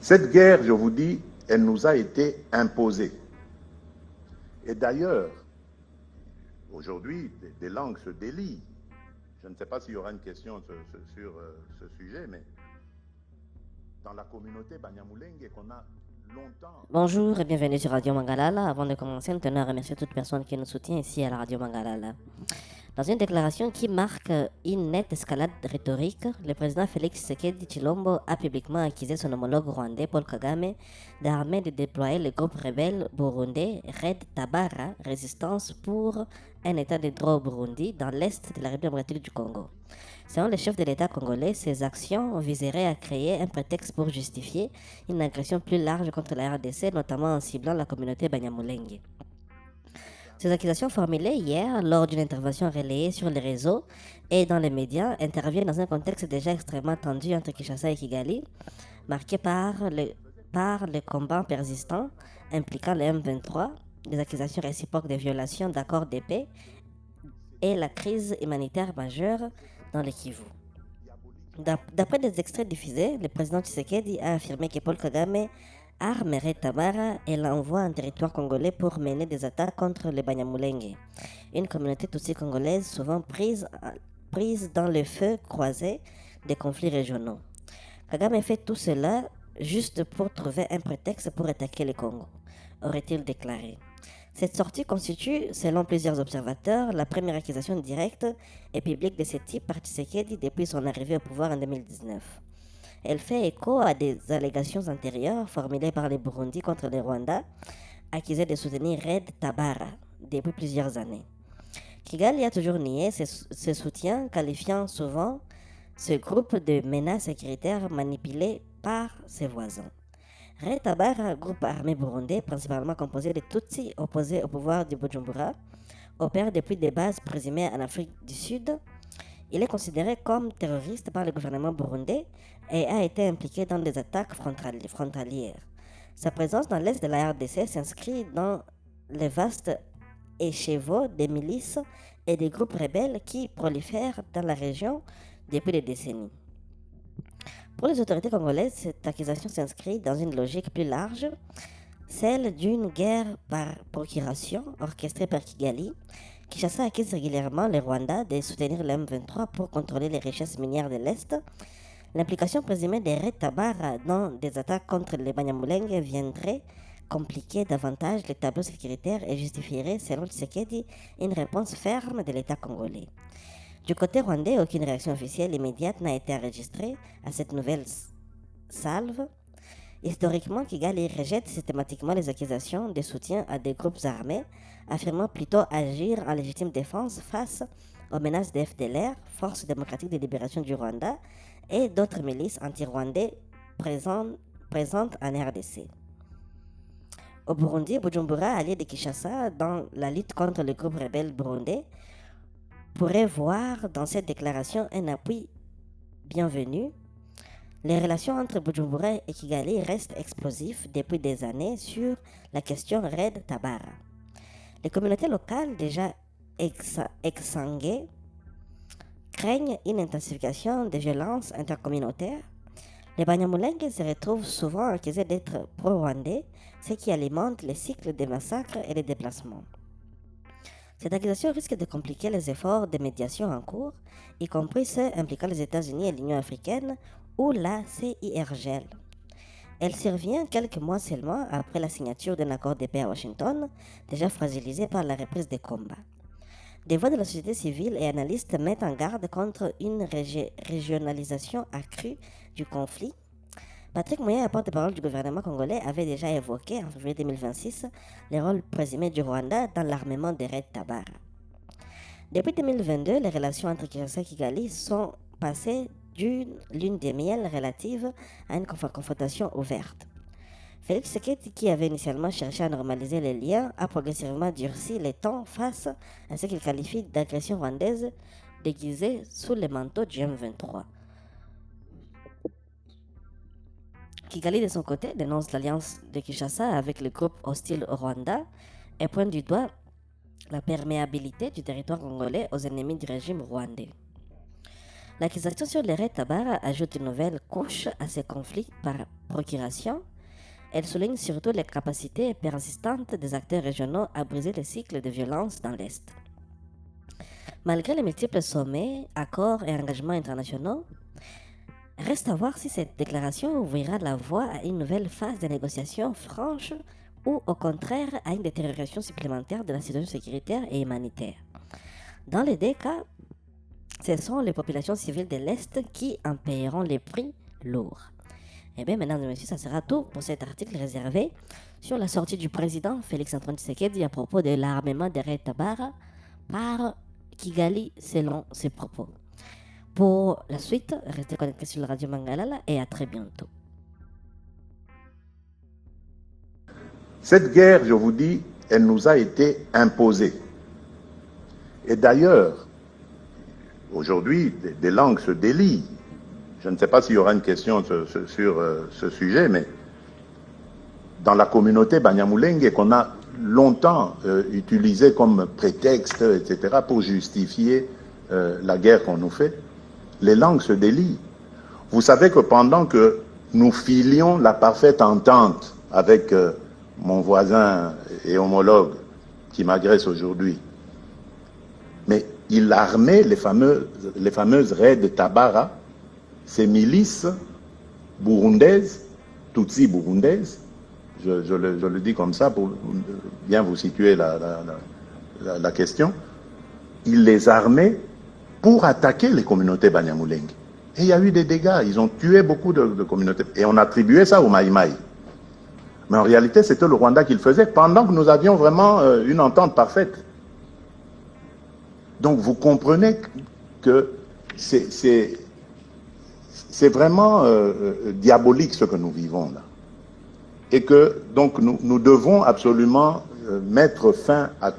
Cette guerre, je vous dis, elle nous a été imposée. Et d'ailleurs, aujourd'hui, des langues se délient. Je ne sais pas s'il y aura une question sur ce sujet, mais dans la communauté Banyamulenge qu'on a longtemps. Bonjour et bienvenue sur Radio Mangalala. Avant de commencer, nous tenons à remercier toute personne qui nous soutient ici à la Radio Mangalala. Dans une déclaration qui marque une nette escalade rhétorique, le président Félix Tshisekedi Tshilombo a publiquement accusé son homologue rwandais Paul Kagame d'armer de déployer le groupe rebelle burundais Red Tabara, Résistance pour un état de droit au Burundi, dans l'est de la République démocratique du Congo. Selon le chef de l'État congolais, ces actions viseraient à créer un prétexte pour justifier une agression plus large contre la RDC, notamment en ciblant la communauté Banyamulenge. Ces accusations formulées hier lors d'une intervention relayée sur les réseaux et dans les médias interviennent dans un contexte déjà extrêmement tendu entre Kinshasa et Kigali, marqué par les combats persistants impliquant le M23, les accusations réciproques de violations d'accords de paix et la crise humanitaire majeure dans le Kivu. D'après des extraits diffusés, le président Tshisekedi a affirmé que Paul Kagame armerait Tabara et l'envoie en territoire congolais pour mener des attaques contre les Banyamulenge, une communauté tutsi congolaise souvent prise dans le feu croisé des conflits régionaux. Kagame fait tout cela juste pour trouver un prétexte pour attaquer le Congo, aurait-il déclaré. Cette sortie constitue, selon plusieurs observateurs, la première accusation directe et publique de ce type par Tshisekedi depuis son arrivée au pouvoir en 2019. Elle fait écho à des allégations antérieures formulées par les Burundis contre le Rwanda, accusés de soutenir Red Tabara depuis plusieurs années. Kigali a toujours nié ce soutien, qualifiant souvent ce groupe de menace sécuritaire manipulé par ses voisins. Red Tabara, groupe armé burundais principalement composé de Tutsis opposés au pouvoir du Bujumbura, opère depuis des bases présumées en Afrique du Sud. Il est considéré comme terroriste par le gouvernement burundais et a été impliqué dans des attaques frontalières. Sa présence dans l'est de la RDC s'inscrit dans les vastes écheveaux des milices et des groupes rebelles qui prolifèrent dans la région depuis des décennies. Pour les autorités congolaises, cette accusation s'inscrit dans une logique plus large, celle d'une guerre par procuration orchestrée par Kigali. Kinshasa accuse régulièrement le Rwanda de soutenir le M23 pour contrôler les richesses minières de l'Est. L'implication présumée des Red Tabara dans des attaques contre les Banyamulenge viendrait compliquer davantage les tableaux sécuritaires et justifierait, selon Tshisekedi, une réponse ferme de l'État congolais. Du côté rwandais, aucune réaction officielle immédiate n'a été enregistrée à cette nouvelle salve. Historiquement, Kigali rejette systématiquement les accusations de soutien à des groupes armés, affirmant plutôt agir en légitime défense face aux menaces des FDLR, Force démocratique de libération du Rwanda, et d'autres milices anti-rwandais présentes en RDC. Au Burundi, Bujumbura, allié de Kinshasa dans la lutte contre le groupe rebelle burundais, pourrait voir dans cette déclaration un appui bienvenu. Les relations entre Bujumbura et Kigali restent explosives depuis des années sur la question Red Tabara. Les communautés locales déjà exsanguées craignent une intensification des violences intercommunautaires. Les Banyamulenge se retrouvent souvent accusés d'être pro-rwandais, ce qui alimente les cycles de massacres et de déplacements. Cette accusation risque de compliquer les efforts de médiation en cours, y compris ceux impliquant les États-Unis et l'Union africaine ou la CIRGL. Elle survient quelques mois seulement après la signature d'un accord de paix à Washington, déjà fragilisé par la reprise des combats. Des voix de la société civile et analystes mettent en garde contre une régionalisation accrue du conflit. Patrick Moya, porte-parole du gouvernement congolais, avait déjà évoqué en février 2026 le rôle présumé du Rwanda dans l'armement des Red Tabara. Depuis 2022, les relations entre Kinshasa et Kigali sont passées d'une lune de miel relative à une confrontation ouverte. Félix Tshisekedi, qui avait initialement cherché à normaliser les liens, a progressivement durci les tons face à ce qu'il qualifie d'agression rwandaise déguisée sous le manteau du M23. Kigali, de son côté, dénonce l'alliance de Kinshasa avec le groupe hostile au Rwanda et pointe du doigt la perméabilité du territoire congolais aux ennemis du régime rwandais. L'accusation sur les Red Tabara ajoute une nouvelle couche à ces conflits par procuration. Elle souligne surtout les capacités persistantes des acteurs régionaux à briser le cycle de violence dans l'Est. Malgré les multiples sommets, accords et engagements internationaux, reste à voir si cette déclaration ouvrira la voie à une nouvelle phase de négociations franches ou au contraire à une détérioration supplémentaire de la situation sécuritaire et humanitaire. Dans les deux cas, ce sont les populations civiles de l'Est qui en paieront les prix lourds. Et bien, mesdames et messieurs, ça sera tout pour cet article réservé sur la sortie du président Félix-Antoine Tshisekedi à propos de l'armement des Red Tabara par Kigali selon ses propos. Pour la suite, restez connectés sur la radio Mangalala et à très bientôt. Cette guerre, je vous dis, elle nous a été imposée. Et d'ailleurs, aujourd'hui, des langues se délient. Je ne sais pas s'il y aura une question sur ce sujet, mais dans la communauté Banyamulenge, qu'on a longtemps utilisé comme prétexte, etc., pour justifier la guerre qu'on nous fait, les langues se délient. Vous savez que pendant que nous filions la parfaite entente avec mon voisin et homologue qui m'agresse aujourd'hui, mais il armait les fameuses raids Tabara, ces milices burundaises, tutsi burundaises, je le dis comme ça pour bien vous situer la question, il les armait pour attaquer les communautés Banyamulenge. Et il y a eu des dégâts, ils ont tué beaucoup de communautés. Et on attribuait ça au Maïmaï. Mais en réalité, c'était le Rwanda qui le faisait, pendant que nous avions vraiment une entente parfaite. Donc vous comprenez que c'est vraiment diabolique ce que nous vivons là. Et que donc nous devons absolument mettre fin à tout.